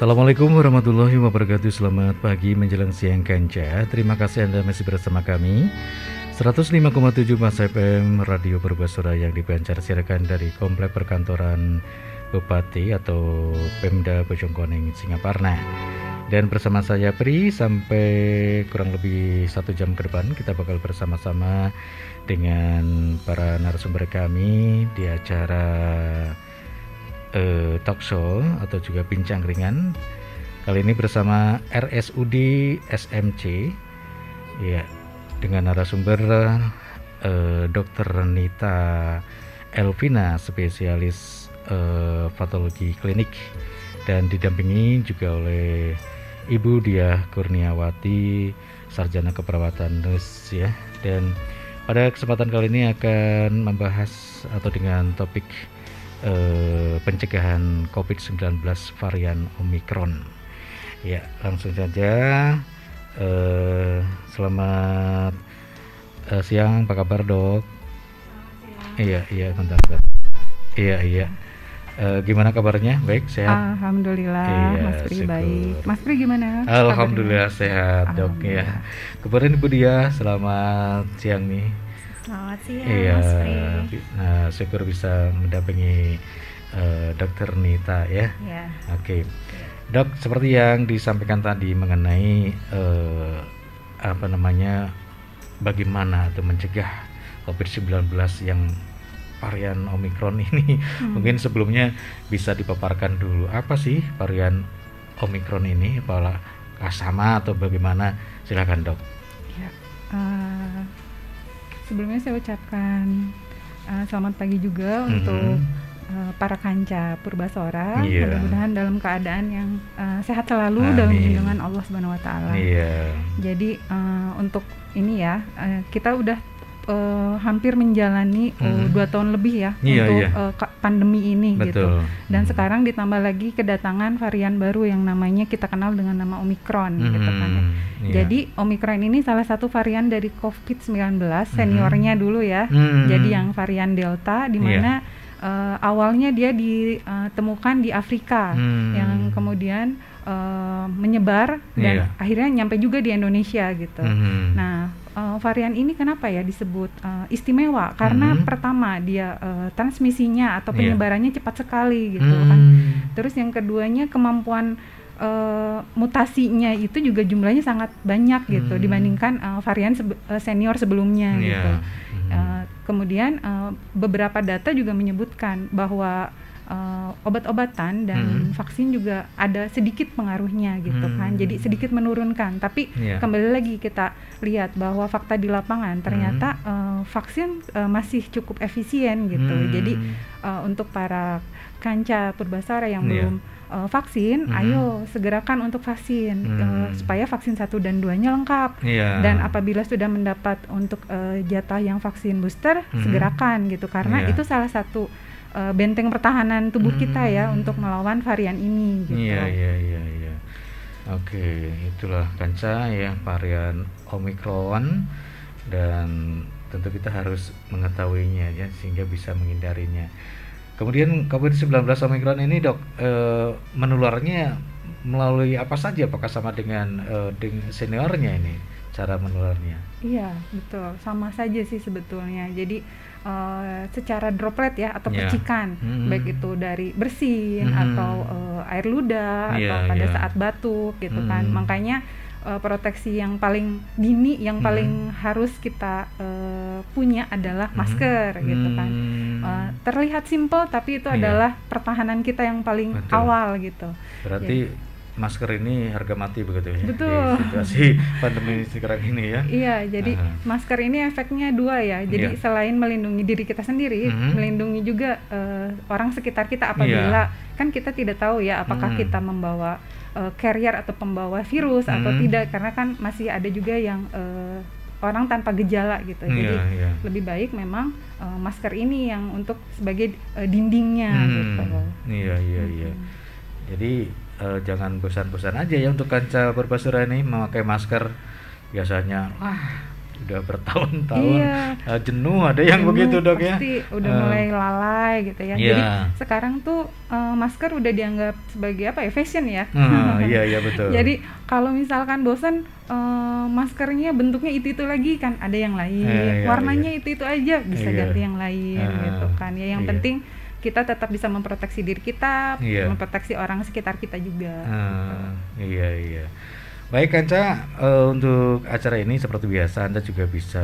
Assalamualaikum warahmatullahi wabarakatuh. Selamat pagi menjelang siang Kanca. Terima kasih Anda masih bersama kami 105,7 Mas FM Radio Perbasura yang dipancar siarkan dari Komplek Perkantoran Bupati atau Pemda Bojongkoneng Singaparna. Dan bersama saya Pri sampai kurang lebih 1 jam ke depan kita bakal bersama-sama dengan para narasumber kami di acara talk show atau juga bincang ringan. Kali ini bersama RSUD SMC ya, dengan narasumber Dr. Nita Elvina, spesialis patologi klinik, dan didampingi juga oleh Ibu Diah Kurniawati, sarjana keperawatan nurse ya. Dan pada kesempatan kali ini akan membahas atau dengan topik pencegahan COVID-19 varian Omicron. Ya, langsung saja. Selamat siang, apa kabar Dok? Iya, bentar. Iya. Gimana kabarnya? Baik, sehat? Alhamdulillah, iya, Mas Pri baik. Mas Pri gimana? Alhamdulillah sehat, Dok. Ya. Kabarin Ibu Dia, selamat siang nih. Selamat siang, iya, Mas Pri. Nah, syukur bisa mendampingi Dr. Nita ya. Ya. Oke. Dok, seperti yang disampaikan tadi mengenai bagaimana atau mencegah COVID-19 yang varian Omicron ini. Mungkin sebelumnya bisa dipaparkan dulu apa sih varian Omicron ini, apakah sama atau bagaimana? Silakan Dok. Ya. Sebelumnya saya ucapkan selamat pagi juga untuk para kanca Purbasora. Mudah-mudahan dalam keadaan yang sehat selalu. Amin. Dalam lindungan Allah Subhanahu Wa Taala. Jadi untuk ini ya, kita udah hampir menjalani 2 tahun lebih ya untuk pandemi ini. Betul. Gitu. Dan sekarang ditambah lagi kedatangan varian baru yang namanya kita kenal dengan nama Omicron gitu kan ya. Jadi Omicron ini salah satu varian dari COVID-19 seniornya dulu ya. Jadi yang varian Delta di mana awalnya dia ditemukan di Afrika yang kemudian menyebar dan akhirnya nyampe juga di Indonesia gitu. Nah, varian ini kenapa ya disebut istimewa? Karena pertama dia transmisinya atau penyebarannya cepat sekali gitu kan. Terus yang keduanya kemampuan mutasinya itu juga jumlahnya sangat banyak gitu dibandingkan varian senior sebelumnya gitu. Kemudian beberapa data juga menyebutkan bahwa obat-obatan dan vaksin juga ada sedikit pengaruhnya gitu kan. Jadi sedikit menurunkan, tapi kembali lagi kita lihat bahwa fakta di lapangan ternyata vaksin masih cukup efisien gitu. Jadi untuk para kanca Purbasara yang belum vaksin, ayo segerakan untuk vaksin supaya vaksin 1 dan 2-nya lengkap. Dan apabila sudah mendapat untuk jatah yang vaksin booster, segerakan gitu karena itu salah satu benteng pertahanan tubuh kita ya untuk melawan varian ini gitu. Iya. Oke, itulah kanca ya varian Omicron, dan tentu kita harus mengetahuinya ya sehingga bisa menghindarinya. Kemudian COVID-19 Omicron ini Dok, menularnya melalui apa saja? Apakah sama dengan seniornya ini cara menularnya? Iya, betul. Sama saja sih sebetulnya. Jadi secara droplet ya atau percikan, baik itu dari bersin atau air ludah atau pada saat batuk gitu kan. Makanya proteksi yang paling dini, yang paling harus kita punya adalah masker gitu kan. Terlihat simpel tapi itu adalah pertahanan kita yang paling awal gitu. Berarti masker ini harga mati begitu ya? Betul. Di situasi pandemi sekarang ini ya? Iya, jadi masker ini efeknya 2 ya. Jadi selain melindungi diri kita sendiri, melindungi juga orang sekitar kita apabila kan kita tidak tahu ya apakah kita membawa carrier atau pembawa virus atau tidak, karena kan masih ada juga yang orang tanpa gejala gitu. Jadi lebih baik memang masker ini yang untuk sebagai dindingnya gitu. Iya. Jadi jangan bosan-bosan aja ya untuk kanca Purbasura ini memakai masker. Biasanya udah bertahun-tahun jenuh, ada yang begitu dok ya. Pasti udah mulai lalai gitu ya. Jadi sekarang tuh masker udah dianggap sebagai apa ya, fashion ya. Iya betul. Jadi kalau misalkan bosan maskernya bentuknya itu lagi kan, ada yang lain, warnanya itu aja, bisa ganti yang lain gitu kan ya. Yang penting kita tetap bisa memproteksi diri kita, memproteksi orang sekitar kita juga. Iya. Baik Kanca, untuk acara ini seperti biasa Anda juga bisa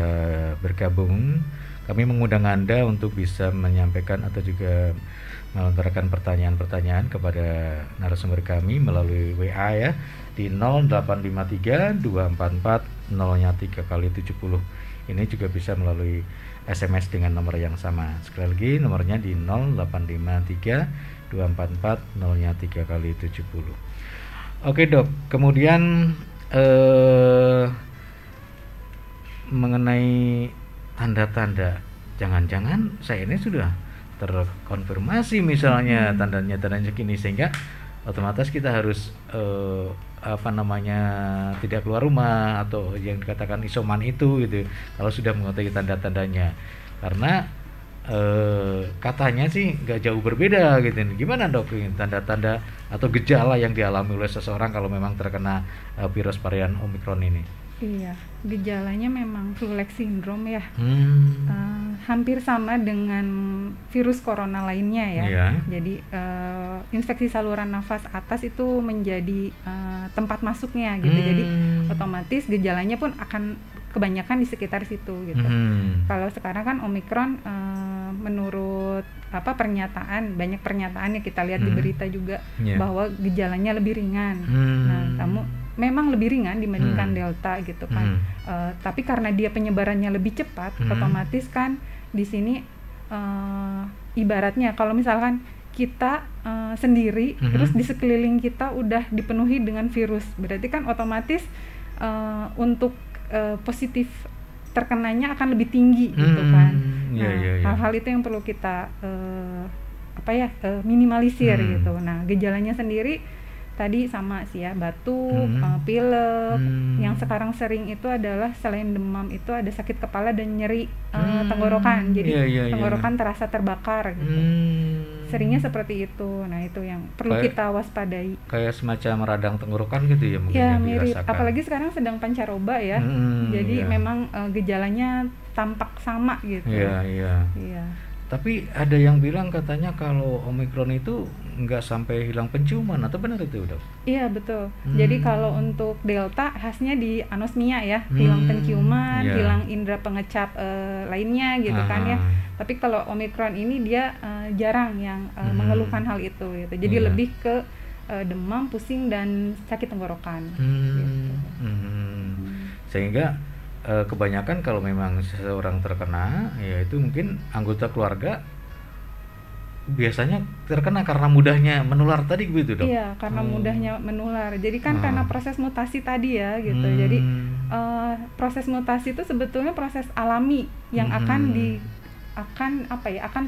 bergabung. Kami mengundang Anda untuk bisa menyampaikan atau juga melontarkan pertanyaan-pertanyaan kepada narasumber kami melalui WA ya di 0853 244 0-3 kali 70. Ini juga bisa melalui SMS dengan nomor yang sama. Sekali lagi nomornya di 0853 244 0-3 kali 70. Oke dok, kemudian mengenai tanda-tanda, jangan-jangan saya ini sudah terkonfirmasi misalnya tandanya segini, sehingga otomatis kita harus tidak keluar rumah atau yang dikatakan isoman itu gitu kalau sudah mengetahui tanda-tandanya, karena katanya sih nggak jauh berbeda gitu. Gimana dok tanda-tanda atau gejala yang dialami oleh seseorang kalau memang terkena virus varian Omicron ini? Iya, gejalanya memang flu-like syndrome ya. Hampir sama dengan virus corona lainnya ya. Jadi infeksi saluran nafas atas itu menjadi tempat masuknya gitu. Jadi otomatis gejalanya pun akan kebanyakan di sekitar situ gitu. Kalau sekarang kan Omicron menurut pernyataan, banyak pernyataan yang kita lihat di berita juga bahwa gejalanya lebih ringan. Nah, kamu memang lebih ringan dibandingkan Delta gitu kan. Tapi karena dia penyebarannya lebih cepat, otomatis kan di sini ibaratnya kalau misalkan kita sendiri terus di sekeliling kita udah dipenuhi dengan virus, berarti kan otomatis untuk positif terkenanya akan lebih tinggi gitu kan. Hal-hal itu yang perlu kita minimalisir gitu. Nah, gejalanya sendiri tadi sama sih ya, batuk, pilek. Yang sekarang sering itu adalah selain demam itu ada sakit kepala dan nyeri tenggorokan. Jadi tenggorokan terasa terbakar gitu. Seringnya seperti itu. Nah, itu yang perlu kita waspadai. Kayak semacam radang tenggorokan gitu ya mungkin ya, mirip. Dirasakan. Apalagi sekarang sedang pancaroba ya. Jadi memang gejalanya tampak sama gitu. Iya. Tapi ada yang bilang katanya kalau Omicron itu nggak sampai hilang penciuman, atau benar itu dok? Iya betul. Jadi kalau untuk Delta khasnya di anosmia ya, hilang penciuman, hilang indera pengecap lainnya gitu kan ya. Tapi kalau Omicron ini dia jarang yang mengeluhkan hal itu gitu. Jadi lebih ke demam, pusing dan sakit tenggorokan. Gitu. Sehingga kebanyakan kalau memang seseorang terkena, ya itu mungkin anggota keluarga biasanya terkena karena mudahnya menular tadi gitu dok? Iya, karena mudahnya menular. Jadi kan karena proses mutasi tadi ya gitu. Jadi proses mutasi itu sebetulnya proses alami yang akan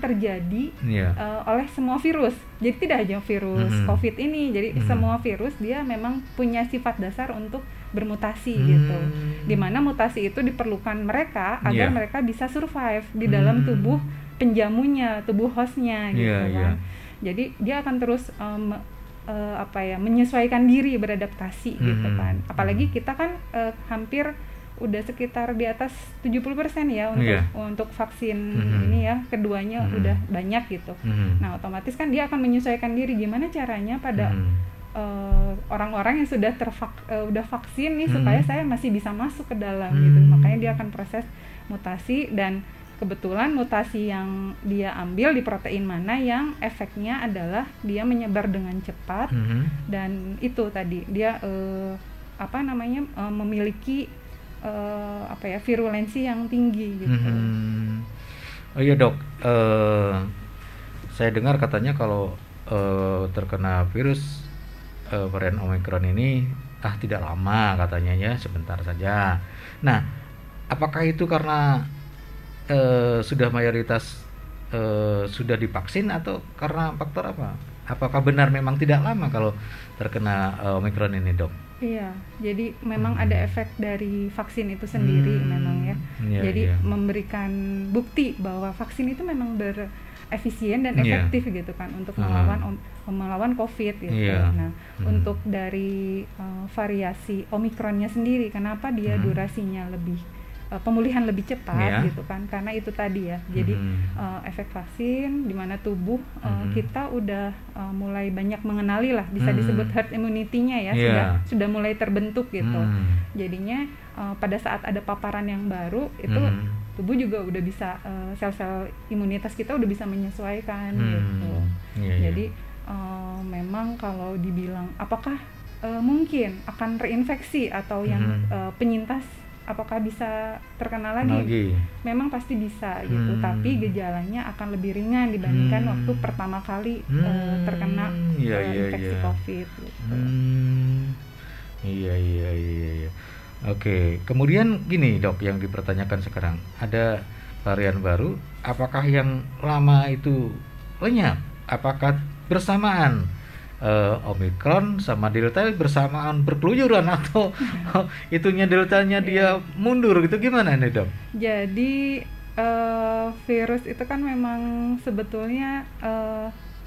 terjadi oleh semua virus. Jadi tidak hanya virus COVID ini. Jadi semua virus dia memang punya sifat dasar untuk bermutasi gitu. Dimana mutasi itu diperlukan mereka agar mereka bisa survive di dalam tubuh penjamunya, tubuh hostnya gitu kan. Jadi dia akan terus menyesuaikan diri, beradaptasi gitu kan. Apalagi kita kan hampir udah sekitar di atas 70% ya untuk vaksin ini ya, keduanya udah banyak gitu. Nah, otomatis kan dia akan menyesuaikan diri gimana caranya pada orang-orang yang sudah udah vaksin nih supaya saya masih bisa masuk ke dalam gitu. Makanya dia akan proses mutasi, dan kebetulan mutasi yang dia ambil di protein mana yang efeknya adalah dia menyebar dengan cepat dan itu tadi dia memiliki virulensi yang tinggi gitu. Oh iya dok, saya dengar katanya kalau terkena virus varian Omicron ini tidak lama katanya ya, sebentar saja. Nah, apakah itu karena sudah mayoritas sudah divaksin atau karena faktor apa? Apakah benar memang tidak lama kalau terkena Omicron ini dok? Iya, jadi memang ada efek dari vaksin itu sendiri memang ya. Jadi memberikan bukti bahwa vaksin itu memang berefisien dan efektif gitu kan untuk melawan COVID gitu. Nah, untuk dari variasi Omikronnya sendiri, kenapa dia durasinya lebih pemulihan lebih cepat gitu kan, karena itu tadi ya. Jadi efek vaksin di mana tubuh kita udah mulai banyak mengenali lah, bisa disebut herd immunity-nya ya, sudah mulai terbentuk gitu. Jadinya pada saat ada paparan yang baru itu tubuh juga udah bisa sel-sel imunitas kita udah bisa menyesuaikan gitu. Jadi memang kalau dibilang apakah mungkin akan reinfeksi atau yang penyintas apakah bisa terkena lagi? Memang pasti bisa gitu, tapi gejalanya akan lebih ringan dibandingkan waktu pertama kali terkena infeksi COVID gitu. Iya. Oke, kemudian gini Dok, yang dipertanyakan sekarang, ada varian baru, apakah yang lama itu lenyap? Apakah bersamaan? Omikron sama Delta bersamaan berkeluyuran atau itunya Deltanya dia mundur gitu, gimana nih Dok? Jadi virus itu kan memang sebetulnya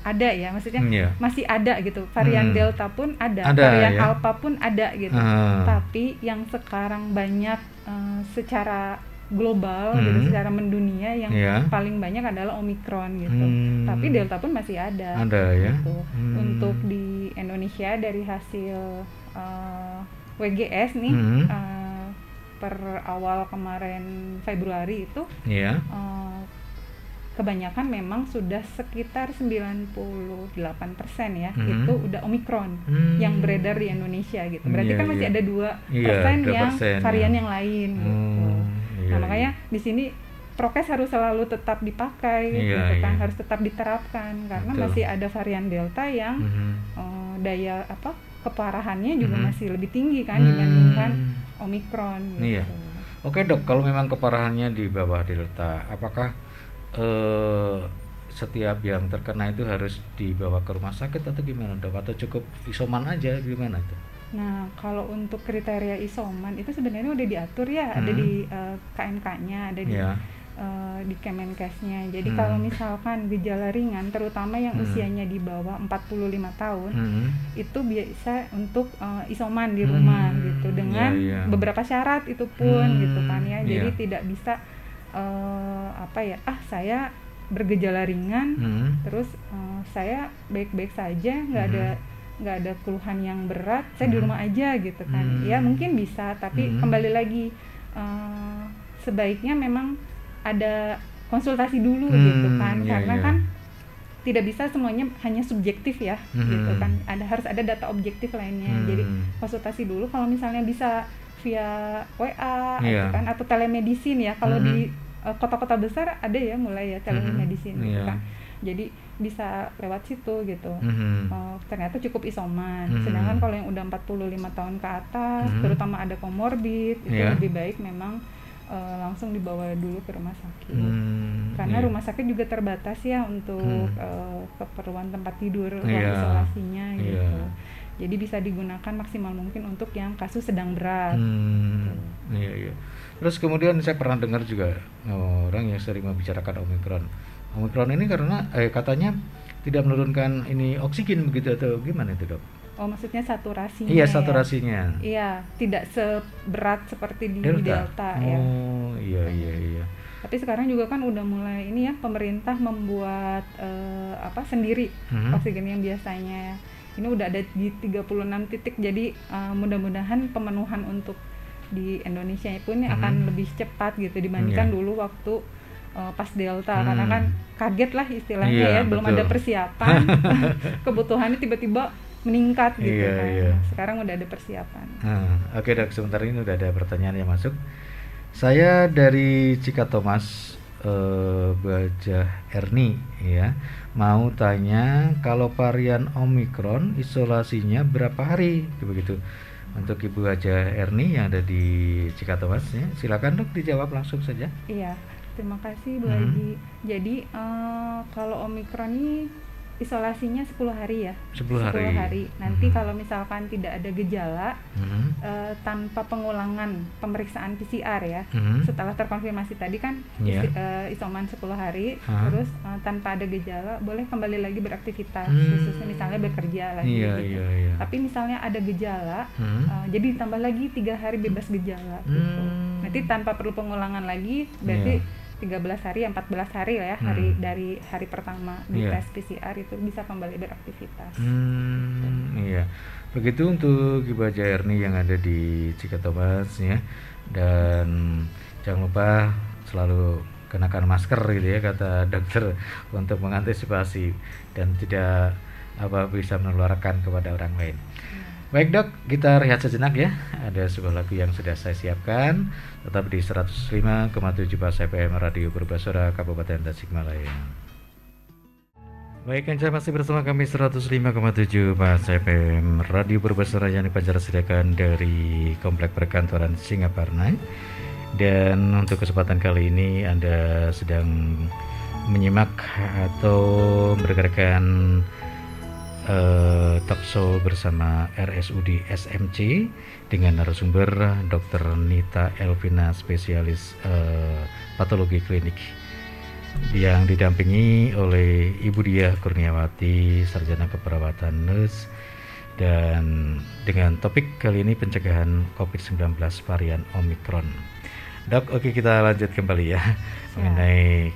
ada ya, maksudnya masih ada gitu, varian Delta pun ada varian Alpha pun ada gitu, tapi yang sekarang banyak secara global gitu, secara mendunia yang paling banyak adalah Omikron gitu. Tapi Delta pun masih ada gitu. Untuk di Indonesia dari hasil WGS nih per awal kemarin Februari itu kebanyakan memang sudah sekitar 98% ya itu udah Omikron yang beredar di Indonesia gitu. Berarti kan masih ada 2% yang varian yang lain gitu. Nah, makanya di sini prokes harus selalu tetap dipakai gitu kan, harus tetap diterapkan karena masih ada varian Delta yang daya keparahannya juga masih lebih tinggi kan dibandingkan Omikron gitu. Oke Dok, kalau memang keparahannya di bawah Delta, apakah setiap yang terkena itu harus dibawa ke rumah sakit atau gimana Dok? Atau cukup isoman aja, gimana tuh? Nah, kalau untuk kriteria isoman itu sebenarnya udah diatur ya, ada di KMK-nya, ada di Kemenkesnya. Jadi kalau misalkan gejala ringan, terutama yang usianya di bawah 45 tahun, itu biasa untuk isoman di rumah gitu, dengan beberapa syarat itu pun gitu kan ya. Jadi tidak bisa saya bergejala ringan, terus saya baik-baik saja, nggak ada keluhan yang berat, saya di rumah aja gitu kan. Ya mungkin bisa, tapi kembali lagi sebaiknya memang ada konsultasi dulu gitu kan, karena kan tidak bisa semuanya hanya subjektif ya gitu kan, harus ada data objektif lainnya. Jadi konsultasi dulu, kalau misalnya bisa via WA gitu kan, atau telemedicine ya, kalau di kota-kota besar ada ya mulai ya telemedicine gitu kan. Jadi bisa lewat situ gitu. Ternyata cukup isoman. Sedangkan kalau yang udah 45 tahun ke atas, terutama ada komorbid, itu lebih baik memang langsung dibawa dulu ke rumah sakit. Karena rumah sakit juga terbatas ya untuk keperluan tempat tidur, ruang isolasinya gitu. Jadi bisa digunakan maksimal mungkin untuk yang kasus sedang berat. Iya. Terus kemudian saya pernah dengar juga orang yang sering membicarakan Omikron ini karena katanya tidak menurunkan ini oksigen begitu, atau gimana itu Dok? Oh, maksudnya saturasinya? Iya, saturasinya. Iya, tidak seberat seperti di Delta ya. Oh, iya. Tapi sekarang juga kan udah mulai ini ya, pemerintah membuat sendiri oksigen yang biasanya. Ini udah ada di 36 titik, jadi mudah-mudahan pemenuhan untuk di Indonesia pun akan lebih cepat gitu dibandingkan dulu waktu pas Delta, karena kan kaget lah istilahnya ya, belum ada persiapan, kebutuhannya tiba-tiba meningkat gitu kan. Sekarang udah ada persiapan. Oke Dok, sebentar ini udah ada pertanyaan yang masuk. Saya dari Cikatomas, Bajah Erni ya, mau tanya kalau varian Omikron isolasinya berapa hari begitu untuk Ibu Haja Erni yang ada di Cikatomas ya. Silakan Dok, dijawab langsung saja. Iya, terima kasih Bu Haji. Jadi kalau Omikron ini isolasinya 10 hari ya. 10 hari. Nanti kalau misalkan tidak ada gejala, tanpa pengulangan pemeriksaan PCR ya, setelah terkonfirmasi tadi kan isoman 10 hari, terus tanpa ada gejala boleh kembali lagi beraktivitas, khususnya misalnya bekerja lagi gitu. Tapi misalnya ada gejala, jadi ditambah lagi 3 hari bebas gejala gitu. Nanti tanpa perlu pengulangan lagi, berarti 13 hari, 14 hari lah ya, dari hari pertama di tes PCR itu bisa kembali beraktivitas. Iya, begitu untuk Ibu Haja Erni yang ada di Cikatomas ya, dan jangan lupa selalu kenakan masker gitu ya, kata dokter, untuk mengantisipasi dan tidak bisa menularkan kepada orang lain. Baik Dok, kita rehat sejenak ya. Ada sebuah lagu yang sudah saya siapkan. Tetap di 105,7 Pas FM Radio Purbasora Kabupaten Tasikmalaya. Baik, Anda masih bersama kami 105,7 Pas FM Radio Purbasora yang dipancarsiakan dari Komplek Perkantoran Singaparna. Dan untuk kesempatan kali ini Anda sedang menyimak atau mendengarkan talkshow bersama RSUD SMC dengan narasumber Dr. Nita Elvina, spesialis patologi klinik, yang didampingi oleh Ibu Diah Kurniawati, sarjana keperawatan nurse, dan dengan topik kali ini pencegahan COVID-19 varian Omicron. Dok, oke, kita lanjut kembali ya mengenai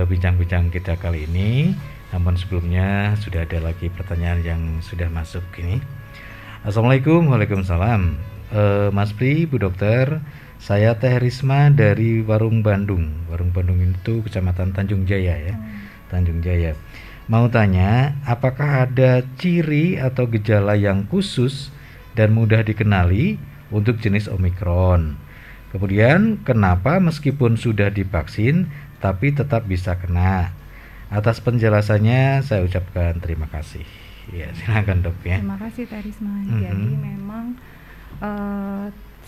bincang-bincang kita kali ini. Namun sebelumnya sudah ada lagi pertanyaan yang sudah masuk ini. Assalamualaikum. Waalaikumsalam. Mas Pri, Bu Dokter, saya Teh Risma dari Warung Bandung. Warung Bandung itu Kecamatan Tanjung Jaya ya. Tanjung Jaya. Mau tanya, apakah ada ciri atau gejala yang khusus dan mudah dikenali untuk jenis Omicron? Kemudian, kenapa meskipun sudah divaksin tapi tetap bisa kena? Atas penjelasannya saya ucapkan terima kasih. Ya, silakan Dok ya. Terima kasih Teh Risma. Jadi memang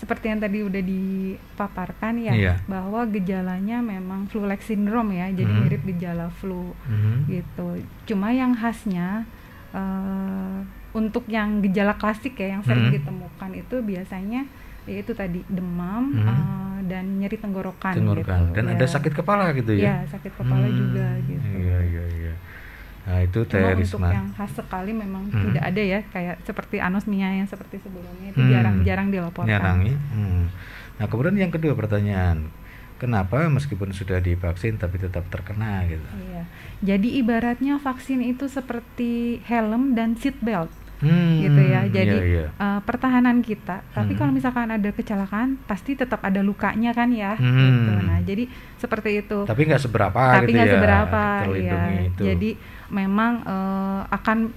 seperti yang tadi udah dipaparkan ya, bahwa gejalanya memang flu-like syndrome ya, jadi mirip gejala flu gitu. Cuma yang khasnya untuk yang gejala klasik ya, yang sering ditemukan itu biasanya yaitu tadi demam dan nyeri tenggorokan gitu. Dan ada sakit kepala gitu ya? Iya, sakit kepala juga gitu. Iya. Nah itu Teh Risma. Untuk yang khas sekali memang tidak ada ya, kayak seperti anosmia yang seperti sebelumnya itu jarang dilaporkan. Nah kemudian yang kedua pertanyaan, kenapa meskipun sudah divaksin tapi tetap terkena gitu? Iya. Jadi ibaratnya vaksin itu seperti helm dan seat belt. Gitu ya, jadi pertahanan kita. Tapi kalau misalkan ada kecelakaan, pasti tetap ada lukanya kan ya. Gitu. Nah, jadi seperti itu. Tapi nggak seberapa. Ya. Jadi memang akan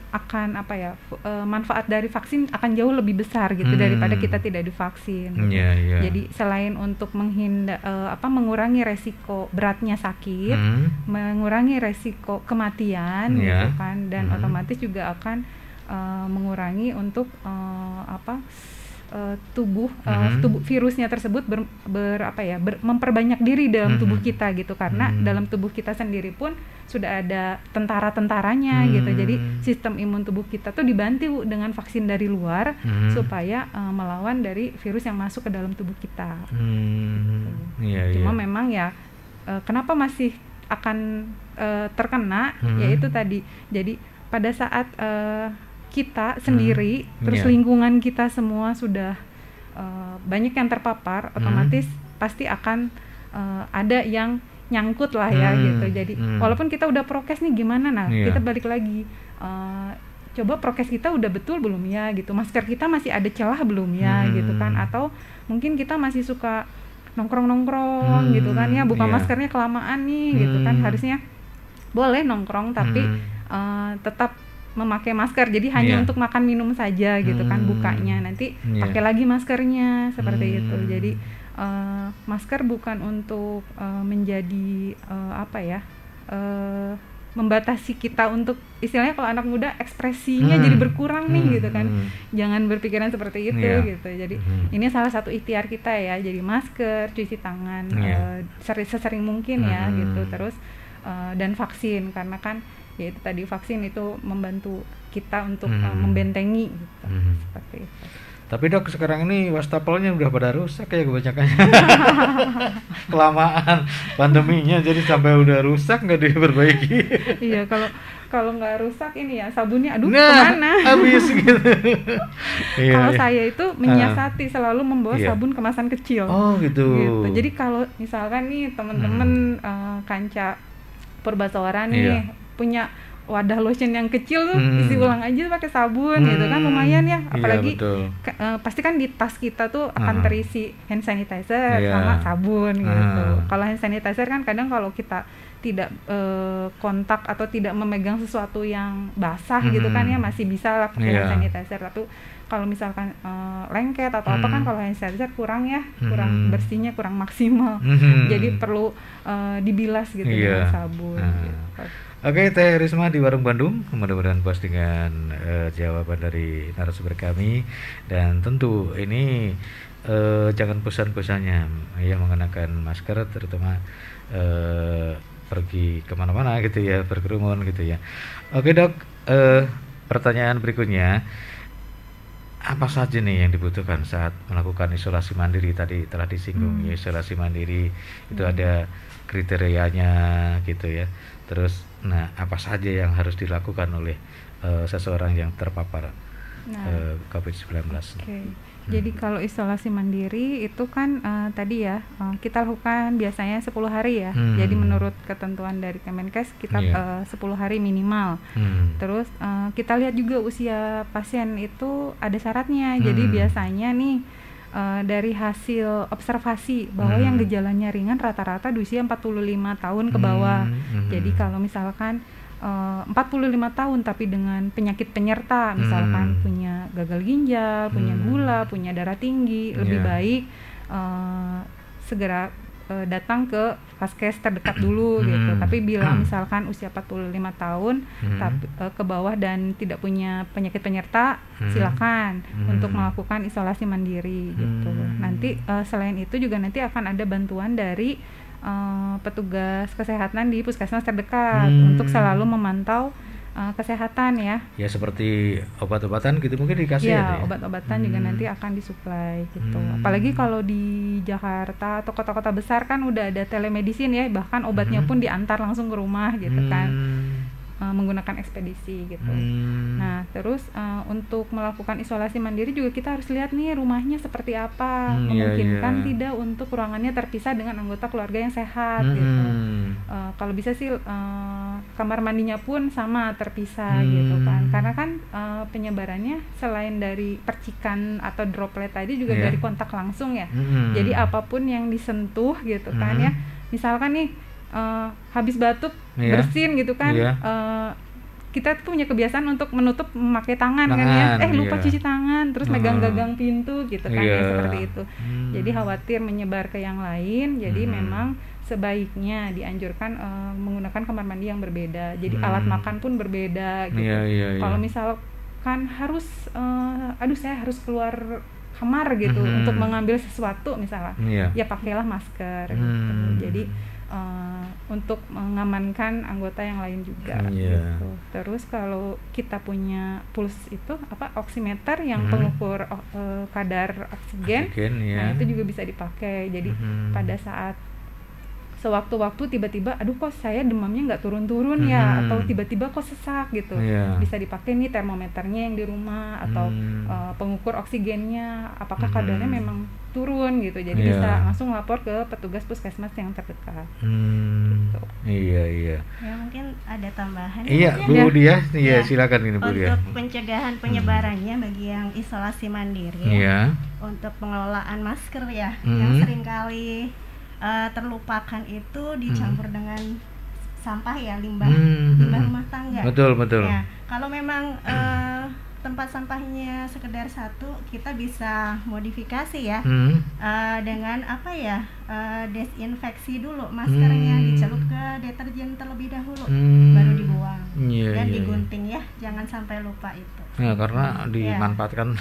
manfaat dari vaksin akan jauh lebih besar gitu daripada kita tidak divaksin. Jadi selain untuk mengurangi resiko beratnya sakit, mengurangi resiko kematian, gitu kan, dan otomatis juga akan mengurangi untuk tubuh virusnya tersebut memperbanyak diri dalam tubuh kita gitu, karena dalam tubuh kita sendiri pun sudah ada tentara-tentaranya gitu. Jadi sistem imun tubuh kita tuh dibantu dengan vaksin dari luar supaya melawan dari virus yang masuk ke dalam tubuh kita. Cuma memang ya kenapa masih akan terkena, yaitu tadi, jadi pada saat kita sendiri terus lingkungan kita semua sudah banyak yang terpapar, otomatis pasti akan ada yang nyangkut lah ya gitu. Jadi walaupun kita udah prokes nih gimana, kita balik lagi, coba prokes kita udah betul belum ya gitu, masker kita masih ada celah belum ya gitu kan, atau mungkin kita masih suka nongkrong gitu kan ya, buka maskernya kelamaan nih gitu kan. Harusnya boleh nongkrong tapi tetap memakai masker, jadi hanya untuk makan minum saja gitu kan, bukanya nanti pakai lagi maskernya seperti itu. Jadi masker bukan untuk menjadi membatasi kita untuk, istilahnya kalau anak muda ekspresinya jadi berkurang nih gitu kan. Jangan berpikiran seperti itu gitu. Jadi ini salah satu ikhtiar kita ya, jadi masker, cuci tangan sesering mungkin ya gitu. Terus dan vaksin, karena kan ya itu tadi vaksin itu membantu kita untuk membentengi gitu. Seperti itu. Tapi Dok, sekarang ini wastafelnya udah pada rusak ya kebanyakannya. Kelamaan pandeminya jadi sampai udah rusak nggak diperbaiki. Iya, kalau nggak rusak ini ya sabunnya kemana? Habis gitu. Kalau saya itu menyiasati selalu membawa sabun kemasan kecil. Oh gitu. Jadi kalau misalkan nih teman-teman kanca Purbasora nih punya wadah lotion yang kecil tuh isi ulang aja pakai sabun gitu kan, lumayan ya, apalagi pasti kan di tas kita tuh akan terisi hand sanitizer sama sabun gitu. Kalau hand sanitizer kan kadang kalau kita tidak kontak atau tidak memegang sesuatu yang basah gitu kan ya masih bisa lah pakai hand sanitizer, tapi kalau misalkan lengket atau apa kan kalau hand sanitizer kurang bersihnya kurang maksimal, jadi perlu dibilas gitu dengan sabun gitu. Oke, Teh Risma di Warung Bandung, mudah-mudahan puas dengan jawaban dari narasumber kami, dan tentu ini jangan bosan-bosannya ya mengenakan masker, terutama pergi kemana-mana gitu ya, berkerumun gitu ya. Oke Dok, pertanyaan berikutnya, apa saja nih yang dibutuhkan saat melakukan isolasi mandiri? Tadi telah disinggung ya, isolasi mandiri itu ada kriterianya gitu ya. Terus, nah apa saja yang harus dilakukan oleh seseorang yang terpapar COVID-19? Jadi kalau isolasi mandiri itu kan tadi ya kita lakukan biasanya 10 hari ya. Jadi menurut ketentuan dari Kemenkes kita 10 hari minimal. Terus kita lihat juga usia pasien itu ada syaratnya. Jadi biasanya nih dari hasil observasi bahwa yang gejalanya ringan rata-rata di usia 45 tahun ke bawah. Jadi kalau misalkan 45 tahun tapi dengan penyakit penyerta, misalkan punya gagal ginjal, punya gula, punya darah tinggi, lebih baik segera datang ke vaskes terdekat dulu gitu. Tapi bila misalkan usia 45 tahun tapi, ke bawah dan tidak punya penyakit penyerta, silakan untuk melakukan isolasi mandiri gitu. Nanti selain itu juga nanti akan ada bantuan dari petugas kesehatan di puskesmas terdekat untuk selalu memantau kesehatan ya. Ya seperti obat-obatan gitu mungkin dikasih ya. Obat-obatan juga nanti akan disuplai gitu. Apalagi kalau di Jakarta atau kota-kota besar kan udah ada telemedicine ya, bahkan obatnya pun diantar langsung ke rumah gitu kan. Menggunakan ekspedisi gitu. Nah, terus untuk melakukan isolasi mandiri juga kita harus lihat nih rumahnya seperti apa, memungkinkan tidak untuk ruangannya terpisah dengan anggota keluarga yang sehat gitu. Kalau bisa sih kamar mandinya pun sama terpisah gitu kan, karena kan penyebarannya selain dari percikan atau droplet tadi juga dari kontak langsung ya. Jadi apapun yang disentuh gitu kan ya, misalkan nih habis batuk bersin gitu kan, kita tuh punya kebiasaan untuk menutup memakai tangan kan ya, lupa cuci tangan terus megang gagang pintu gitu kan ya, seperti itu. Jadi khawatir menyebar ke yang lain, jadi memang sebaiknya dianjurkan menggunakan kamar mandi yang berbeda, jadi alat makan pun berbeda gitu. Kalau misalkan harus saya harus keluar kamar gitu untuk mengambil sesuatu misalnya, ya pakailah masker gitu. Jadi untuk mengamankan anggota yang lain juga gitu. Terus kalau kita punya pulse itu oximeter yang pengukur kadar oksigen, nah itu juga bisa dipakai. Jadi pada saat sewaktu-waktu tiba-tiba aduh kok saya demamnya nggak turun-turun ya, atau tiba-tiba kok sesak gitu, bisa dipakai nih termometernya yang di rumah, atau pengukur oksigennya apakah kadarnya memang turun gitu, jadi bisa langsung lapor ke petugas puskesmas yang terdekat. Gitu. Ya mungkin ada tambahan Bu Dia, silakan ini Bu Dia. Untuk pencegahan penyebarannya bagi yang isolasi mandiri, untuk pengelolaan masker ya, yang seringkali terlupakan itu dicampur dengan sampah ya, limbah rumah tangga. Betul. Ya, kalau memang tempat sampahnya sekedar satu, kita bisa modifikasi ya. dengan apa ya, desinfeksi dulu maskernya, dicelup ke deterjen terlebih dahulu, baru dibuang dan digunting ya, jangan sampai lupa itu. Ya, karena dimanfaatkan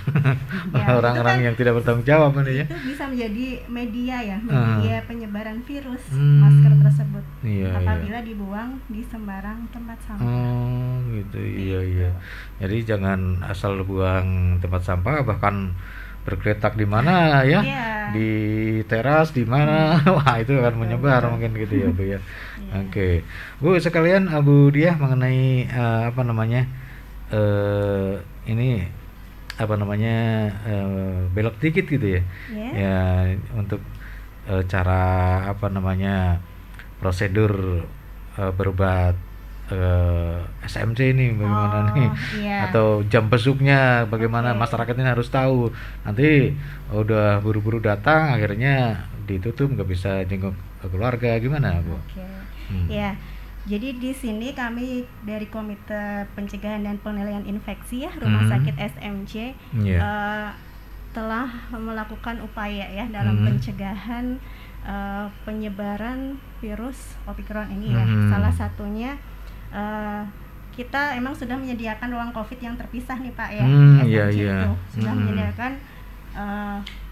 orang-orang yang tidak bertanggung jawab ini ya. Itu bisa menjadi media ya, media penyebaran virus masker tersebut. Apabila dibuang di sembarang tempat sampah. Oh, gitu. Iya. Jadi jangan asal buang tempat sampah, bahkan bergeletak di mana ya, di teras di mana, wah itu akan menyebar mungkin gitu ya Bu ya. Oke. Bu, sekalian Bu Diah mengenai belok dikit gitu ya. Ya, untuk cara prosedur berobat SMC ini bagaimana nih, atau jam besuknya bagaimana, masyarakat ini harus tahu. Nanti udah buru-buru datang akhirnya ditutup, nggak bisa jenguk keluarga, gimana Bu? Ya, jadi di sini kami dari Komite Pencegahan dan Pengendalian Infeksi ya Rumah Sakit SMC telah melakukan upaya ya dalam pencegahan penyebaran virus Omicron ini ya. Salah satunya kita emang sudah menyediakan ruang COVID yang terpisah nih Pak ya. Itu sudah menyediakan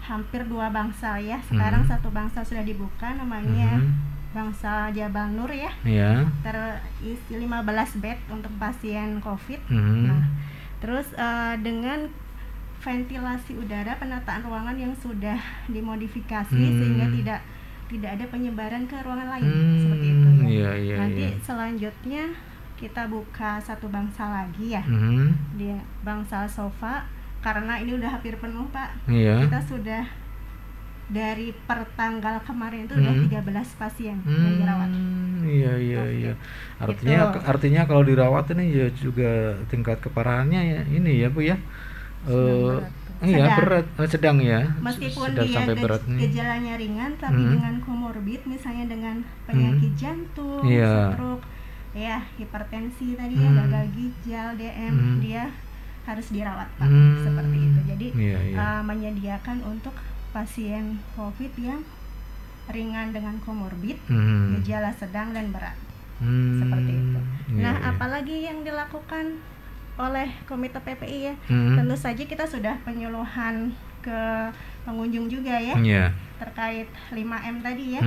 hampir 2 bangsal ya. Sekarang 1 bangsal sudah dibuka, namanya bangsal Jabal Nur ya. Terisi 15 bed untuk pasien COVID. Nah, terus dengan ventilasi udara, penataan ruangan yang sudah dimodifikasi sehingga tidak ada penyebaran ke ruangan lain seperti itu ya. Nanti selanjutnya kita buka 1 bangsal lagi ya, di bangsal sofa, karena ini udah hampir penuh Pak. Kita sudah dari pertanggal kemarin itu udah 13 pasien yang dirawat. Iya. Artinya kalau dirawat ini ya juga tingkat keparahannya ya ini ya Bu ya. Berat, sedang ya. Meskipun dia gejalanya ringan, tapi dengan komorbid, misalnya dengan penyakit jantung, stroke, ya hipertensi tadi ya, gagal ginjal, DM, dia harus dirawat Pak, seperti itu. Jadi menyediakan untuk pasien COVID yang ringan dengan komorbid, gejala sedang dan berat, seperti itu. Nah, apalagi yang dilakukan oleh Komite PPI ya, tentu saja kita sudah penyuluhan ke pengunjung juga ya, terkait 5M tadi ya,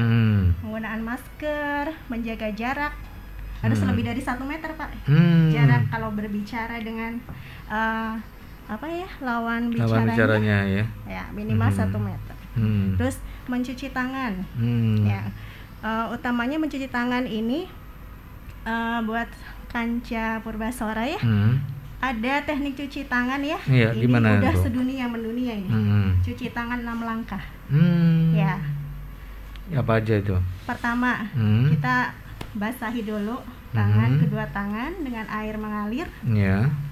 penggunaan masker, menjaga jarak, harus lebih dari 1 meter Pak, jarak kalau berbicara dengan lawan bicaranya ya minimal 1 meter. Terus mencuci tangan, utamanya mencuci tangan ini buat Kanca Purbasora ya. Ada teknik cuci tangan ya. Ini udah itu? Mendunia ini. Cuci tangan 6 langkah. Ya. Apa aja itu? Pertama, kita basahi dulu tangan, kedua tangan dengan air mengalir.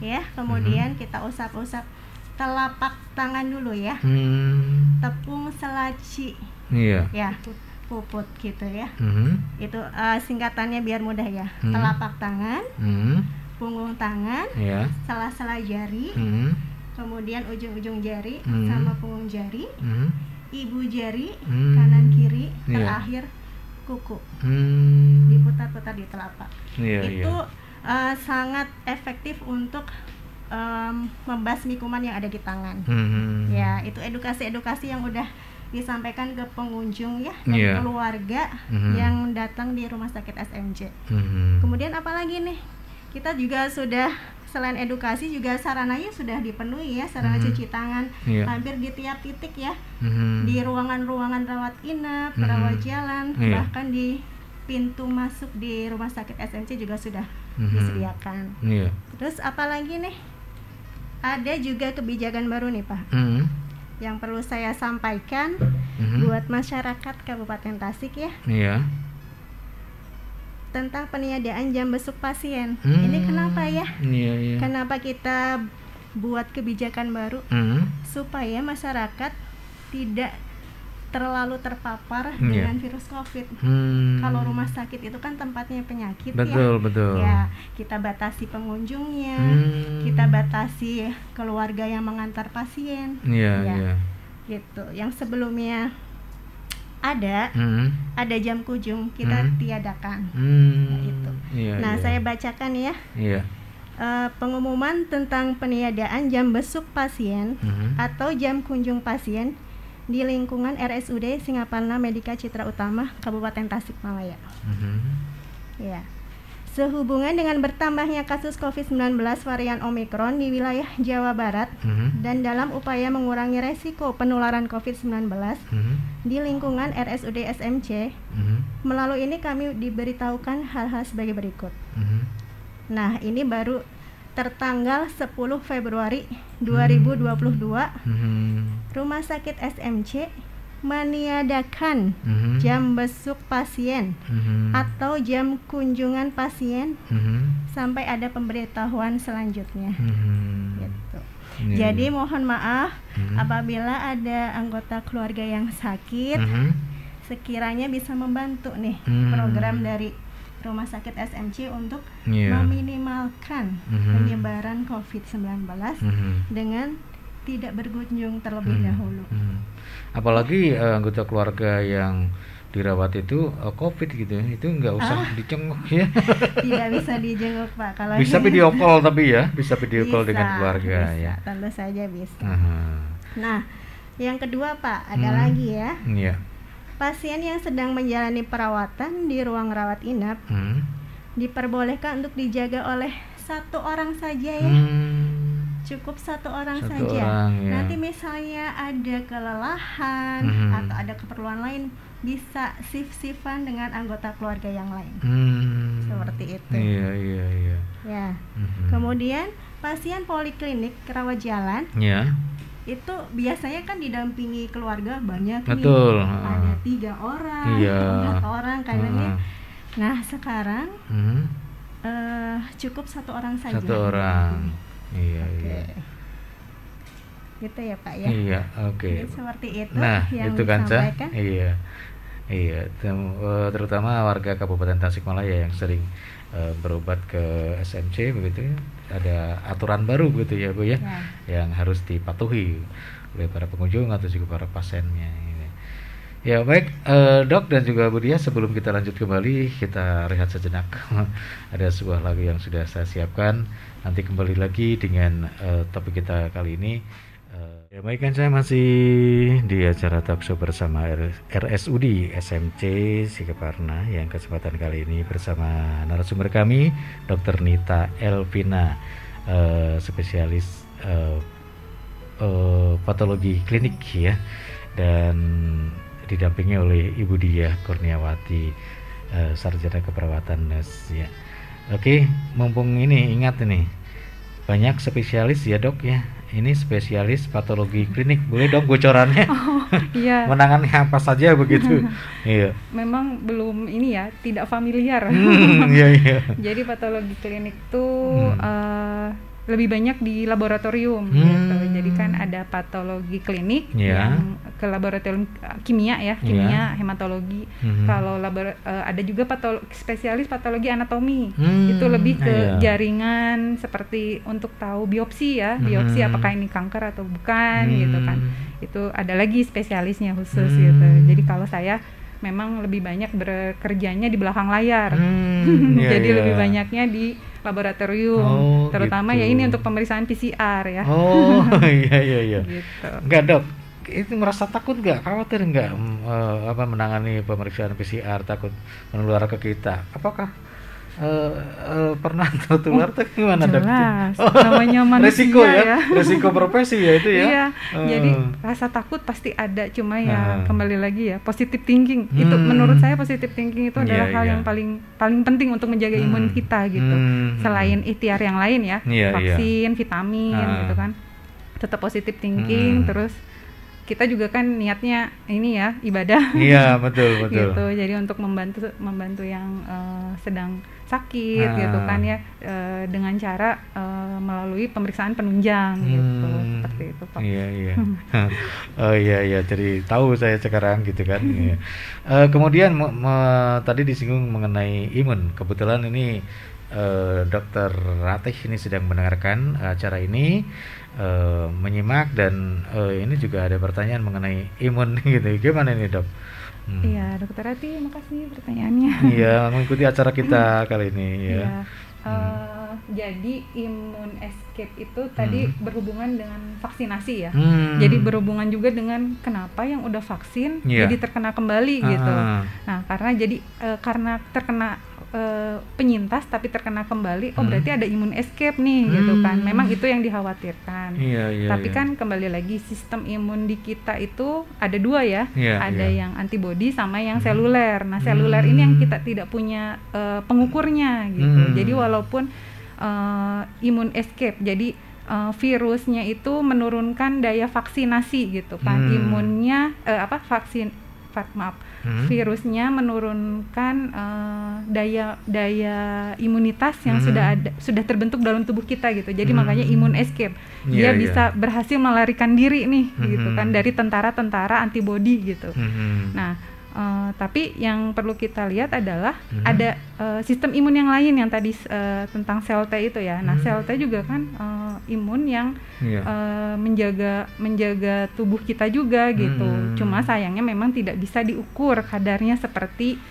Ya, kemudian kita usap-usap telapak tangan dulu ya. Tepung selaci. Ya, puput gitu ya. Itu singkatannya biar mudah ya. Telapak tangan, punggung tangan, sela-sela jari, kemudian ujung-ujung jari sama punggung jari, ibu jari, kanan kiri, terakhir kuku. Diputar-putar di telapak. Itu sangat efektif untuk membasmi kuman yang ada di tangan. Ya, itu edukasi-edukasi yang udah disampaikan ke pengunjung ya, dan keluarga yang datang di Rumah Sakit SMC. Kemudian apalagi nih, kita juga sudah selain edukasi juga sarananya sudah dipenuhi ya, sarana cuci tangan hampir di tiap titik ya, di ruangan-ruangan rawat inap, rawat jalan, bahkan di pintu masuk di Rumah Sakit SMC juga sudah disediakan. Terus apalagi nih, ada juga kebijakan baru nih Pak, yang perlu saya sampaikan buat masyarakat Kabupaten Tasik ya. Tentang peniadaan jam besuk pasien. Ini kenapa ya? Kenapa kita buat kebijakan baru? Supaya masyarakat tidak terlalu terpapar dengan virus COVID. Kalau rumah sakit itu kan tempatnya penyakit. Betul. Ya, kita batasi pengunjungnya, kita batasi keluarga yang mengantar pasien. gitu. Yang sebelumnya ada jam kunjung, kita tiadakan. Itu. Nah, saya bacakan ya. Pengumuman tentang peniadaan jam besuk pasien atau jam kunjung pasien di lingkungan RSUD Singaparna Medika Citra Utama, Kabupaten Tasikmalaya. Ya. Sehubungan dengan bertambahnya kasus COVID-19 varian Omikron di wilayah Jawa Barat dan dalam upaya mengurangi resiko penularan COVID-19 di lingkungan RSUD SMC, melalui ini kami diberitahukan hal-hal sebagai berikut. Nah, ini baru tertanggal 10 Februari 2022, Rumah Sakit SMC meniadakan jam besuk pasien atau jam kunjungan pasien sampai ada pemberitahuan selanjutnya. Gitu. Jadi mohon maaf apabila ada anggota keluarga yang sakit, sekiranya bisa membantu nih program dari Rumah Sakit SMC untuk meminimalkan penyebaran COVID-19 dengan tidak berkunjung terlebih dahulu. Apalagi anggota keluarga yang dirawat itu COVID gitu, itu nggak usah dicenguk ya. Tidak bisa dijenguk Pak. Kalau bisa video call tapi ya, bisa video call dengan keluarga bisa, ya. Tentu saja bisa. Nah, yang kedua Pak, ada lagi ya. Pasien yang sedang menjalani perawatan di ruang rawat inap diperbolehkan untuk dijaga oleh 1 orang saja ya. Cukup 1 orang saja. Nanti misalnya ada kelelahan atau ada keperluan lain, bisa shift-shiftan dengan anggota keluarga yang lain. Seperti itu. Iya. Ya. Kemudian pasien poliklinik rawat jalan. Itu biasanya kan didampingi keluarga banyak. Betul. Nih. Ada 3 orang, 4 orang kayaknya. Nah, sekarang cukup 1 orang saja. 1 orang. Iya. Gitu ya Pak ya. Iya, oke. Seperti itu. Nah, yang itu kan Ca. disampaikan. Iya. Terutama warga Kabupaten Tasikmalaya yang sering berobat ke SMC begitu ya. Ada aturan baru gitu ya Bu ya, yang harus dipatuhi oleh para pengunjung atau juga para pasiennya. Ya baik, Dok dan juga Bu Dia, sebelum kita lanjut kembali, kita rehat sejenak. Ada sebuah lagu yang sudah saya siapkan. Nanti kembali lagi dengan topik kita kali ini. Ya baik, kan saya masih di acara talkshow bersama RSUD SMC Singaparna, yang kesempatan kali ini bersama narasumber kami Dr. Nita Elvina, spesialis patologi klinik ya, dan didampingi oleh Ibu Dia Kurniawati, sarjana keperawatan nurse ya. Oke, mumpung ini ingat ini banyak spesialis ya Dok ya. Ini spesialis patologi klinik, boleh dong bocorannya? Iya. Menangani apa saja begitu? Iya. Memang belum ini ya, tidak familiar. Iya. Jadi patologi klinik tuh lebih banyak di laboratorium gitu. Jadi kan ada patologi klinik yang ke laboratorium kimia ya, hematologi. Kalau ada juga spesialis patologi anatomi. Itu lebih ke jaringan, seperti untuk tahu biopsi ya, biopsi apakah ini kanker atau bukan gitu kan. Itu ada lagi spesialisnya khusus gitu. Jadi kalau saya memang lebih banyak bekerjanya di belakang layar. Jadi lebih banyaknya di laboratorium, terutama gitu. Ya ini untuk pemeriksaan PCR ya. Iya. Gitu. Enggak Dok, itu merasa takut nggak, khawatir nggak menangani pemeriksaan PCR, takut menular ke kita? Apakah pernah tertular tuh gimana Dok? Jelas, namanya manusia resiko ya, resiko profesi ya itu ya. Iya, jadi rasa takut pasti ada, cuma ya kembali lagi ya positive thinking. Itu menurut saya positive thinking itu adalah hal yang paling penting untuk menjaga imun kita gitu. Selain ikhtiar yang lain ya, vaksin, vitamin gitu kan. Tetap positive thinking, terus kita juga kan niatnya ini ya ibadah. Iya betul. Gitu. Jadi untuk membantu yang sedang sakit gitu kan ya, dengan cara melalui pemeriksaan penunjang gitu, seperti itu Pak. Iya. Oh iya, jadi tahu saya sekarang gitu kan. Kemudian tadi disinggung mengenai imun. Kebetulan ini Dr. Ratih ini sedang mendengarkan acara ini, menyimak, dan ini juga ada pertanyaan mengenai imun gitu. Gimana ini, Dok? Iya, Dr. Ratih, makasih pertanyaannya. Iya, mengikuti acara kita kali ini ya. Iya. Jadi imun escape itu tadi berhubungan dengan vaksinasi ya. Jadi berhubungan juga dengan kenapa yang udah vaksin jadi terkena kembali gitu. Nah, karena terkena penyintas tapi terkena kembali, berarti ada imun escape nih gitu kan. Memang itu yang dikhawatirkan. Tapi kan kembali lagi sistem imun di kita itu ada dua ya. Ada yang antibody sama yang seluler. Nah, seluler ini yang kita tidak punya pengukurnya gitu. Jadi walaupun imun escape, jadi virusnya itu menurunkan daya vaksinasi gitu kan. Imunnya virusnya menurunkan daya imunitas yang sudah terbentuk dalam tubuh kita gitu. Jadi makanya imun escape. Dia bisa berhasil melarikan diri nih gitu kan dari tentara-tentara antibody gitu. Nah, tapi yang perlu kita lihat adalah ada sistem imun yang lain yang tadi tentang sel T itu ya. Nah, sel T juga kan imun yang menjaga tubuh kita juga gitu. Cuma sayangnya memang tidak bisa diukur kadarnya seperti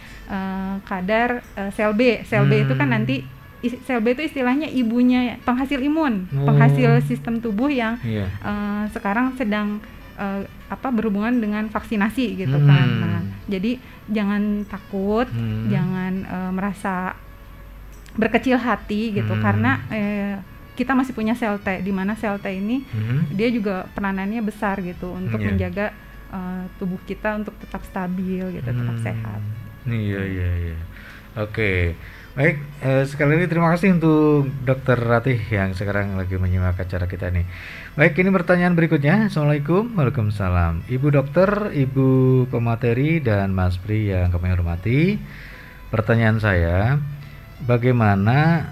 kadar sel B. Sel B itu kan nanti sel B itu istilahnya ibunya penghasil imun, penghasil sistem tubuh yang sekarang sedang berhubungan dengan vaksinasi gitu kan. Nah, jadi jangan takut, jangan merasa berkecil hati gitu, karena kita masih punya sel T, di mana sel T ini dia juga peranannya besar gitu untuk menjaga tubuh kita untuk tetap stabil gitu, tetap sehat. Iya. Oke. Baik, sekali lagi terima kasih untuk Dr. Ratih yang sekarang lagi menyimak acara kita nih. Baik, ini pertanyaan berikutnya. Assalamualaikum. Waalaikumsalam. Ibu dokter, Ibu pemateri, dan Mas Pri yang kami hormati. Pertanyaan saya, bagaimana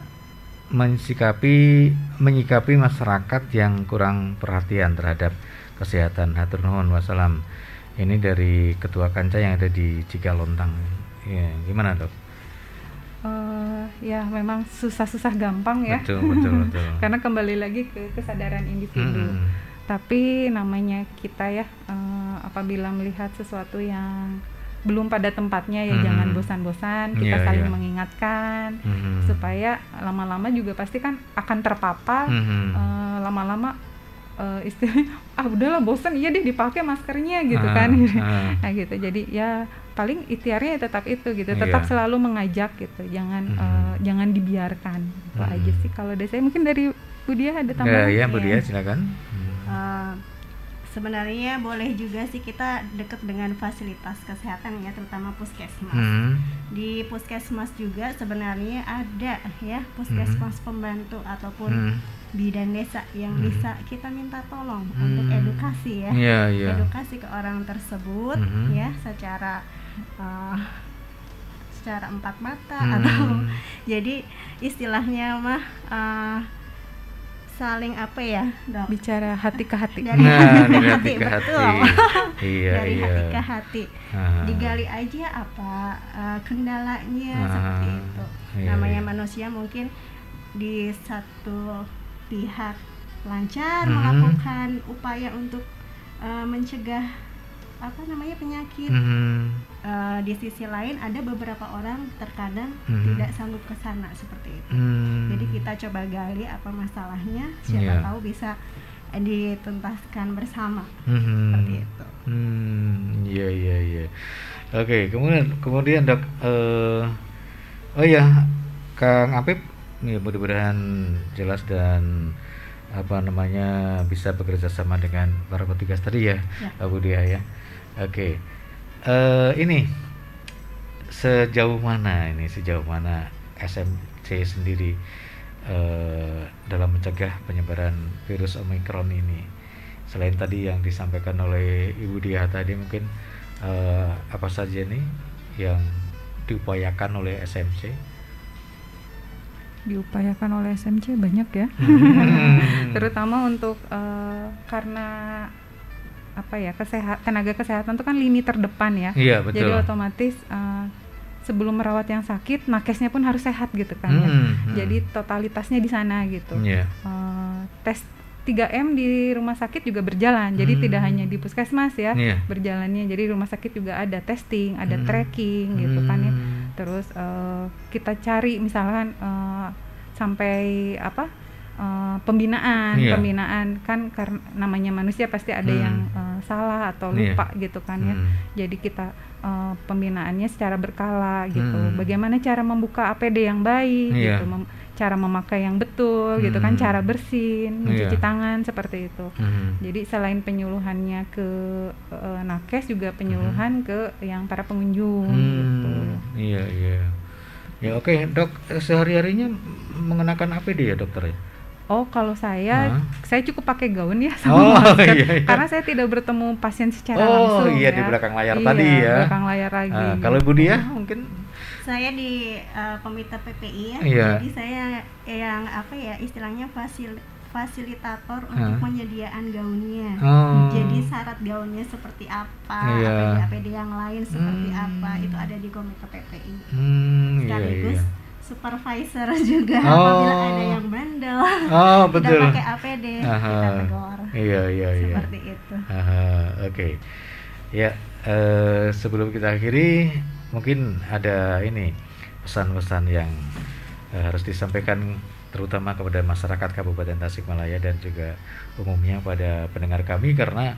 menyikapi masyarakat yang kurang perhatian terhadap kesehatan? Hatur nuhun, wassalam. Ini dari Ketua Kanca yang ada di Cigalontang. Ya, gimana, Dok? Ya memang susah gampang ya. Betul. Karena kembali lagi ke kesadaran individu. Tapi namanya kita ya, apabila melihat sesuatu yang belum pada tempatnya ya jangan bosan-bosan, kita saling mengingatkan supaya lama-lama juga pasti kan akan terpapar. Lama-lama istilahnya udahlah bosan, iya deh dipakai maskernya gitu kan. Nah gitu. Jadi ya paling ikhtiarnya tetap itu gitu, tetap selalu mengajak gitu, jangan dibiarkan. Itu aja sih kalau dari saya. Mungkin dari Bu Dia ada tambahan? Ya Bu Dia silakan. Sebenarnya boleh juga sih kita dekat dengan fasilitas kesehatan ya, terutama puskesmas. Di puskesmas juga sebenarnya ada ya puskesmas pembantu ataupun bidan desa yang bisa kita minta tolong untuk edukasi ya, edukasi ke orang tersebut ya secara empat mata atau jadi istilahnya mah saling apa ya, Dok? Bicara hati ke hati. Dari hati ke hati. Dari hati ke hati. Digali aja apa kendalanya seperti itu. Namanya manusia mungkin di satu pihak lancar melakukan upaya untuk mencegah penyakit. Di sisi lain ada beberapa orang terkadang tidak sanggup ke sana seperti itu. Jadi kita coba gali apa masalahnya, siapa tahu bisa dituntaskan bersama. Seperti itu. Iya. Oke, kemudian Dok, Kang Apip, ya mudah-mudahan jelas dan bisa bekerja sama dengan para petugas tadi ya. Bu Dia ya. Oke. Ini sejauh mana SMC sendiri dalam mencegah penyebaran virus Omicron ini? Selain tadi yang disampaikan oleh Ibu Dia tadi, mungkin apa saja nih yang diupayakan oleh SMC? Diupayakan oleh SMC banyak ya. Terutama untuk karena tenaga kesehatan itu kan lini terdepan ya. Iya, betul. Jadi otomatis sebelum merawat yang sakit, nakesnya pun harus sehat gitu kan ya. Jadi totalitasnya di sana gitu. Tes 3M di rumah sakit juga berjalan, jadi tidak hanya di puskesmas ya berjalannya, jadi rumah sakit juga ada testing, ada tracking gitu kan ya. Terus kita cari misalkan sampai pembinaan kan, karena namanya manusia pasti ada yang salah atau lupa gitu kan ya. Jadi kita pembinaannya secara berkala gitu. Bagaimana cara membuka APD yang baik gitu, cara memakai yang betul gitu kan, cara bersin, mencuci tangan seperti itu. Jadi selain penyuluhannya ke nakes, juga penyuluhan ke yang para pengunjung gitu. Ya oke, Dok, sehari-harinya mengenakan APD ya dokter ya? Oh, kalau saya cukup pakai gaun ya sama masker, karena saya tidak bertemu pasien secara langsung. Di belakang layar tadi ya. Belakang layar lagi. Kalau Ibu Dia mungkin? Saya di Komite PPI ya. Jadi saya yang istilahnya fasilitator untuk penyediaan gaunnya. Jadi syarat gaunnya seperti apa, APD yang lain seperti apa, itu ada di Komite PPI. Sekaligus supervisor juga apabila ada yang bandel tidak pakai APD, kita tegur. Seperti itu. Oke. Ya, sebelum kita akhiri, mungkin ada ini pesan-pesan yang harus disampaikan terutama kepada masyarakat Kabupaten Tasikmalaya dan juga umumnya pada pendengar kami, karena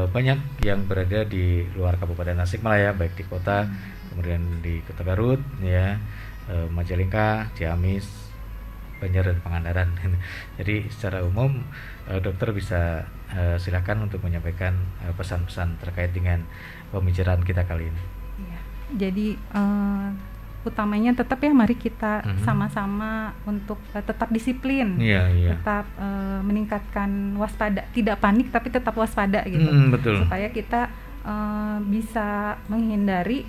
banyak yang berada di luar Kabupaten Tasikmalaya, baik di kota, kemudian di Kota Garut ya, Majalengka, Ciamis, Banjar dan Pangandaran. Jadi secara umum dokter bisa silakan untuk menyampaikan pesan-pesan terkait dengan pembicaraan kita kali ini. Jadi utamanya tetap ya, mari kita sama-sama untuk tetap disiplin, tetap meningkatkan waspada, tidak panik tapi tetap waspada gitu, supaya kita bisa menghindari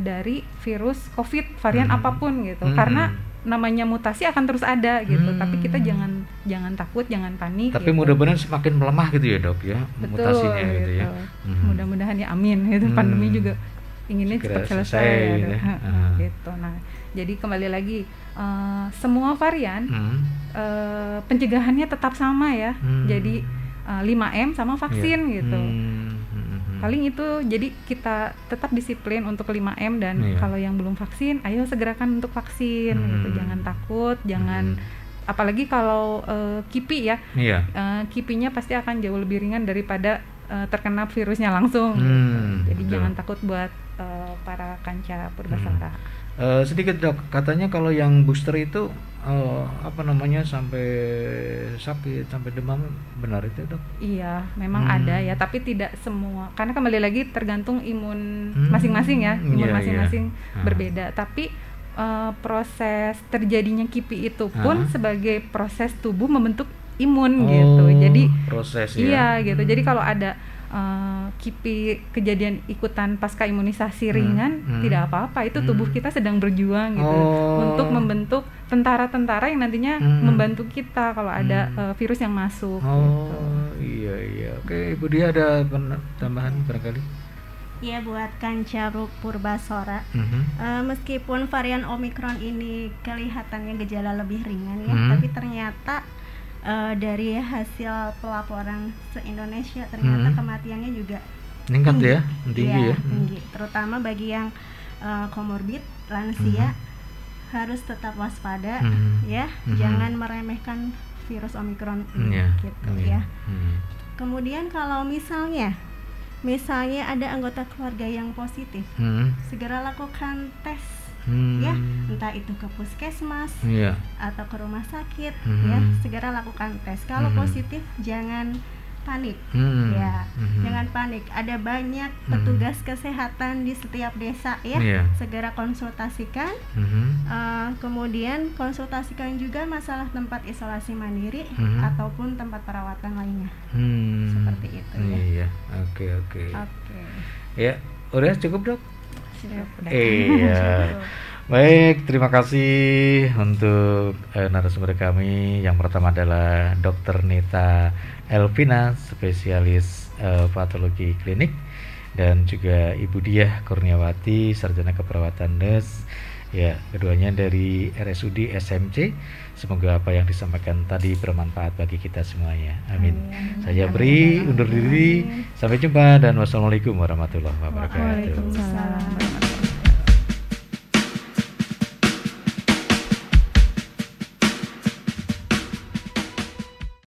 dari virus COVID varian apapun gitu, karena namanya mutasi akan terus ada gitu, tapi kita jangan takut, jangan panik. Tapi mudah-mudahan semakin melemah gitu ya dok ya, mutasinya gitu ya. Mudah-mudahan ya, amin gitu. Pandemi juga inginnya cepat selesai gitu. Gitu. Nah, jadi kembali lagi semua varian pencegahannya tetap sama ya. Jadi 5M sama vaksin gitu. Paling itu, jadi kita tetap disiplin untuk 5M dan kalau yang belum vaksin, ayo segerakan untuk vaksin gitu. Jangan takut, jangan apalagi kalau KIPI ya. KIPI-nya pasti akan jauh lebih ringan daripada terkena virusnya langsung gitu. Jadi jangan takut buat para kanca Purbasara. Sedikit dok, katanya kalau yang booster itu sampai sakit, sampai demam, benar itu dok? Iya, memang ada ya, tapi tidak semua, karena kembali lagi tergantung imun masing-masing ya, masing-masing berbeda. Tapi proses terjadinya KIPI itu pun sebagai proses tubuh membentuk imun gitu. Jadi proses gitu. Jadi kalau ada KIPI kejadian ikutan pasca imunisasi ringan, tidak apa-apa, itu tubuh kita sedang berjuang gitu untuk membentuk tentara-tentara yang nantinya membantu kita kalau ada virus yang masuk gitu. Oke, Ibu Dia ada tambahan barangkali? Ya, buat kanca Purbasora, meskipun varian Omikron ini kelihatannya gejala lebih ringan ya, tapi ternyata dari hasil pelaporan se-Indonesia ternyata kematiannya juga meningkat ya, tinggi. Terutama bagi yang komorbid, lansia, harus tetap waspada ya, jangan meremehkan virus Omikron gitu ya. Kemudian kalau misalnya ada anggota keluarga yang positif, segera lakukan tes ya, entah itu ke puskesmas atau ke rumah sakit ya, segera lakukan tes. Kalau positif jangan panik ya, jangan panik. Ada banyak petugas kesehatan di setiap desa ya, segera konsultasikan. Kemudian konsultasikan juga masalah tempat isolasi mandiri ataupun tempat perawatan lainnya. Seperti itu ya. Oke. Ya, udah cukup dok? Baik, terima kasih untuk narasumber kami. Yang pertama adalah Dr. Nita Elvina, spesialis patologi klinik, dan juga Ibu Diah Kurniawati, sarjana keperawatan nurse. Ya, keduanya dari RSUD SMC. Semoga apa yang disampaikan tadi bermanfaat bagi kita semuanya. Amin. Saya Bri undur diri. Sampai jumpa dan wassalamualaikum warahmatullahi wabarakatuh. Waalaikumsalam.